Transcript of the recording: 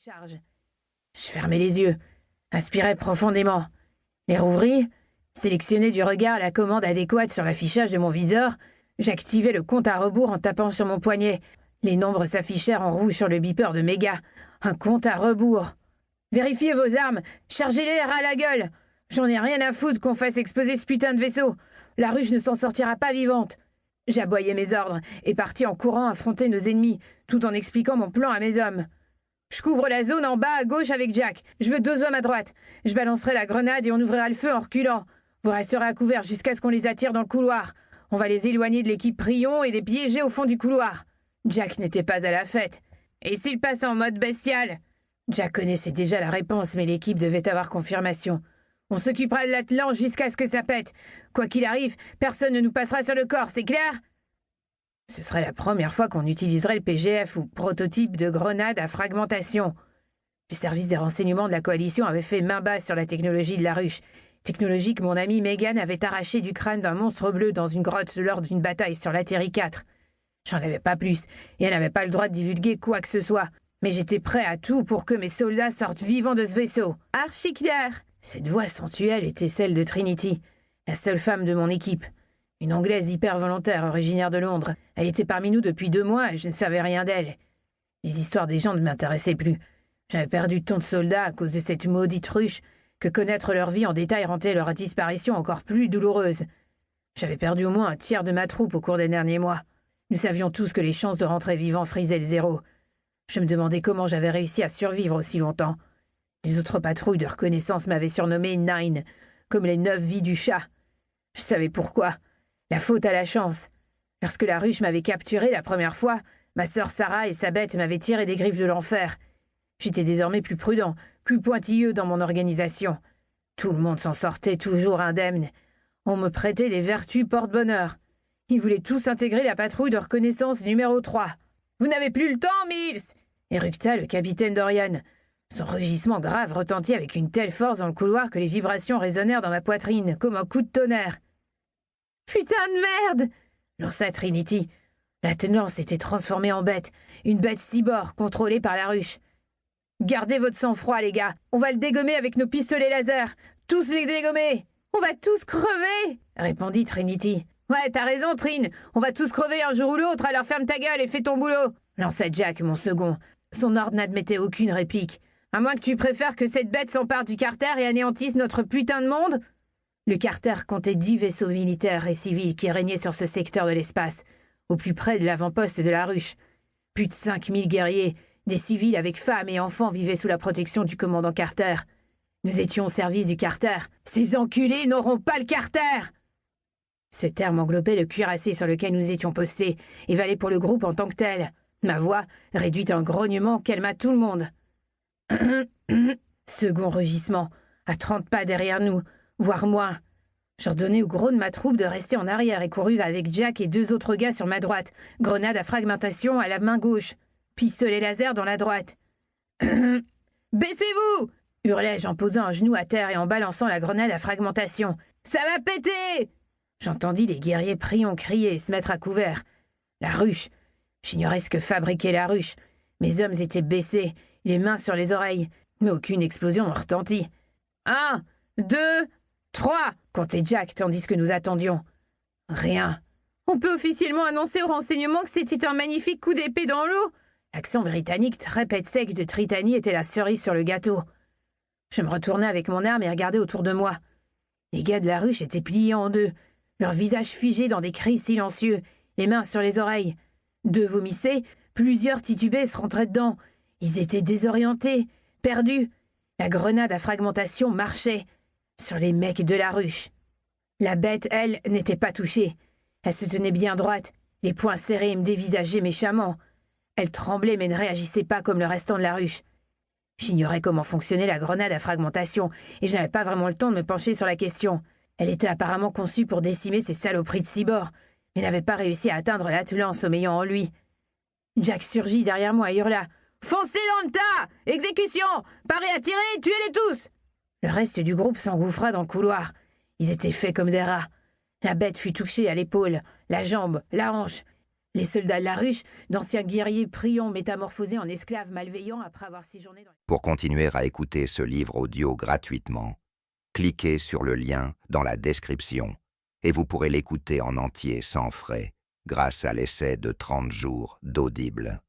charge. Je fermais les yeux, inspirais profondément, les rouvris, sélectionnais du regard la commande adéquate sur l'affichage de mon viseur, j'activais le compte à rebours en tapant sur mon poignet. Les nombres s'affichèrent en rouge sur le beeper de Méga. Un compte à rebours. Vérifiez vos armes, chargez-les à la gueule. J'en ai rien à foutre qu'on fasse exploser ce putain de vaisseau. La ruche ne s'en sortira pas vivante. J'aboyais mes ordres et partis en courant affronter nos ennemis, tout en expliquant mon plan à mes hommes. Je couvre la zone en bas à gauche avec Jack. Je veux 2 hommes à droite. Je balancerai la grenade et on ouvrira le feu en reculant. Vous resterez à couvert jusqu'à ce qu'on les attire dans le couloir. On va les éloigner de l'équipe Prion et les piéger au fond du couloir. Jack n'était pas à la fête. Et s'il passe en mode bestial? Jack connaissait déjà la réponse, mais l'équipe devait avoir confirmation. On s'occupera de l'Atlan jusqu'à ce que ça pète. Quoi qu'il arrive, personne ne nous passera sur le corps, c'est clair? Ce serait la première fois qu'on utiliserait le PGF ou prototype de grenade à fragmentation. Le service des renseignements de la coalition avait fait main basse sur la technologie de la ruche. Technologie que mon ami Megan avait arrachée du crâne d'un monstre bleu dans une grotte lors d'une bataille sur la Terry 4. J'en avais pas plus, et elle n'avait pas le droit de divulguer quoi que ce soit. Mais j'étais prêt à tout pour que mes soldats sortent vivants de ce vaisseau. Archi-clair! Cette voix sensuelle était celle de Trinity, la seule femme de mon équipe. Une Anglaise hyper volontaire, originaire de Londres. Elle était parmi nous depuis 2 mois et je ne savais rien d'elle. Les histoires des gens ne m'intéressaient plus. J'avais perdu tant de soldats à cause de cette maudite ruche que connaître leur vie en détail rendait leur disparition encore plus douloureuse. J'avais perdu au moins un tiers de ma troupe au cours des derniers mois. Nous savions tous que les chances de rentrer vivant frisaient le zéro. Je me demandais comment j'avais réussi à survivre aussi longtemps. Les autres patrouilles de reconnaissance m'avaient surnommé Nine, comme les 9 vies du chat. Je savais pourquoi. La faute à la chance. Lorsque la ruche m'avait capturé la première fois, ma sœur Sarah et sa bête m'avaient tiré des griffes de l'enfer. J'étais désormais plus prudent, plus pointilleux dans mon organisation. Tout le monde s'en sortait toujours indemne. On me prêtait des vertus porte-bonheur. Ils voulaient tous intégrer la patrouille de reconnaissance numéro 3. « Vous n'avez plus le temps, Mills !» éructa le capitaine Dorian. Son rugissement grave retentit avec une telle force dans le couloir que les vibrations résonnèrent dans ma poitrine, comme un coup de tonnerre. « Putain de merde !» lança Trinity. L'Atlan s'était transformée en bête, une bête cyborg contrôlée par la ruche. « Gardez votre sang-froid, les gars. On va le dégommer avec nos pistolets laser. Tous les dégommer. On va tous crever !» répondit Trinity. « Ouais, t'as raison, Trin. On va tous crever un jour ou l'autre, alors ferme ta gueule et fais ton boulot !» lança Jack, mon second. Son ordre n'admettait aucune réplique. « À moins que tu préfères que cette bête s'empare du Carter et anéantisse notre putain de monde ?» Le Carter comptait 10 vaisseaux militaires et civils qui régnaient sur ce secteur de l'espace, au plus près de l'avant-poste de la ruche. Plus de 5000 guerriers, des civils avec femmes et enfants vivaient sous la protection du commandant Carter. Nous étions au service du Carter. Ces enculés n'auront pas le Carter! Ce terme englobait le cuirassé sur lequel nous étions postés et valait pour le groupe en tant que tel. Ma voix, réduite en grognement, calma tout le monde. Second rugissement, à 30 pas derrière nous, voire moins. J'ordonnai au gros de ma troupe de rester en arrière et courus avec Jack et 2 autres gars sur ma droite, grenade à fragmentation à la main gauche, pistolet laser dans la droite. « Baissez-vous !» hurlai-je en posant un genou à terre et en balançant la grenade à fragmentation. « Ça va péter !» J'entendis les guerriers Prion crier et se mettre à couvert. La ruche. J'ignorais ce que fabriquait la ruche. Mes hommes étaient baissés, les mains sur les oreilles, mais aucune explosion ne retentit. « 1, 2, 3 !» comptait Jack tandis que nous attendions. Rien. « On peut officiellement annoncer aux renseignements que c'était un magnifique coup d'épée dans l'eau !» L'accent britannique très pète sec de Tritanie était la cerise sur le gâteau. Je me retournai avec mon arme et regardai autour de moi. Les gars de la ruche étaient pliés en 2, leurs visages figés dans des cris silencieux, les mains sur les oreilles. 2 vomissaient, plusieurs titubaient et se rentraient dedans. Ils étaient désorientés, perdus. La grenade à fragmentation marchait sur les mecs de la ruche. La bête, elle, n'était pas touchée. Elle se tenait bien droite, les poings serrés et me dévisageait méchamment. Elle tremblait mais ne réagissait pas comme le restant de la ruche. J'ignorais comment fonctionnait la grenade à fragmentation et je n'avais pas vraiment le temps de me pencher sur la question. Elle était apparemment conçue pour décimer ces saloperies de cyborgs, mais n'avait pas réussi à atteindre l'Atlan sommeillant en lui. Jack surgit derrière moi et hurla « Foncez dans le tas! Exécution! Parez à tirer! Tuez-les tous !» Le reste du groupe s'engouffra dans le couloir. Ils étaient faits comme des rats. La bête fut touchée à l'épaule, la jambe, la hanche. Les soldats de la ruche, d'anciens guerriers prions métamorphosés en esclaves malveillants après avoir séjourné dans... Pour continuer à écouter ce livre audio gratuitement, cliquez sur le lien dans la description et vous pourrez l'écouter en entier sans frais grâce à l'essai de 30 jours d'Audible.